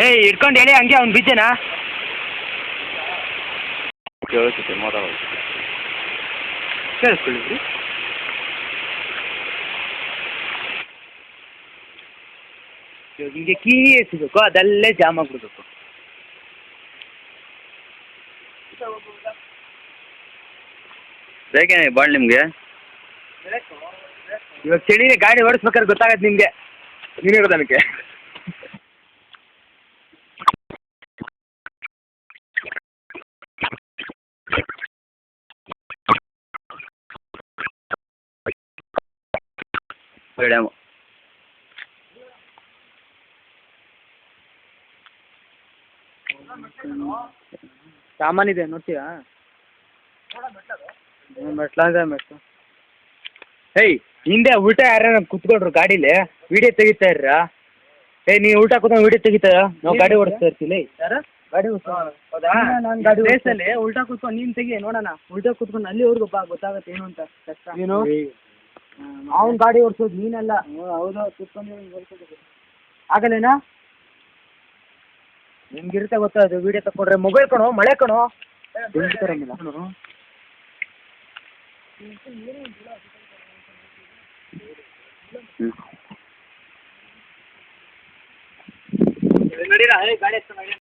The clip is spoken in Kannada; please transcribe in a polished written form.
ಏಯ್ ಹಿಡ್ಕೊಂಡು ಹೇಳಿ ಹಂಗೆ ಅವ್ನು ಬೀಜನಾ ಕೇಳಿಸುತ್ತೆ ಮಾತಾಡೋದು ಕೇಳಿಸ್ಕೊಳ್ಳಿ ಹಿಂಗೆ ಕೀ ಸಿಗಬೇಕು ಅದಲ್ಲೇ ಜಾಮ್ ಆಗಿಬಿಡ್ಬೇಕು. ಬೇಕೇನೆ ಬಾಳ್ ನಿಮಗೆ ಇವಾಗ ಚಳಿನೇ ಗಾಡಿ ಓಡಿಸ್ಬೇಕಾದ್ರೆ ಗೊತ್ತಾಗತ್ತೆ ನಿಮಗೆ ನೀವೇ ಗೊತ್ತಾಗಕ್ಕೆ ಡ್ಯಾಮು ಸಾಮಾನಿದೆ ನೋಡ್ತೀಯಾ ಮೆಟ್ಲಾಗ ಮೆಟ್ಲು ಏಯ್ ಹಿಂದೆ ಉಲ್ಟಾ ಯಾರು ಕುತ್ಕೊಳ್ರು ಗಾಡೀಲಿ ವಿಡಿಯೋ ತೆಗಿತಾ ಇರ್ರಾ ಏಯ್ ನೀವು ಉಲ್ಟಾ ಕೂತ್ಕೊಂಡು ವಿಡಿಯೋ ತೆಗಿತಾರ ನಾವು ಗಾಡಿ ಓಡಿಸ್ತಾ ಇರ್ತೀವಿ ಯಾರು ಗಾಡಿ ಹೌದಾ ನಾನು ಗಾಡಿ ರೇಸಲ್ಲಿ ಉಲ್ಟಾ ಕೂತ್ಕೊಂಡು ನೀನು ತೆಗಿ ನೋಡೋಣ ಉಲ್ಟಾ ಕೂತ್ಕೊಂಡು ಅಲ್ಲಿವರೆಗೂ ಬಾ ಗೊತ್ತಾಗುತ್ತೆ ಏನು ಅಂತ ಕಷ್ಟ ನೀನು ಅವ್ನು ಗಾಡಿ ಓಡಿಸೋದು ನೀನಲ್ಲ ಹೌದು ಕೂತ್ಕೊಂಡು ಆಗಲ್ಲೇನಾ ನಿಮ್ಗಿರುತ್ತೆ ಗೊತ್ತಾಗೋದು ವಿಡಿಯೋ ತಗೊಂಡ್ರೆ ಮೊಬೈಲ್ ಕಣೋ ಮಳೆ ಕಣೋ ನಡೀರಾ ಗಾಡಿ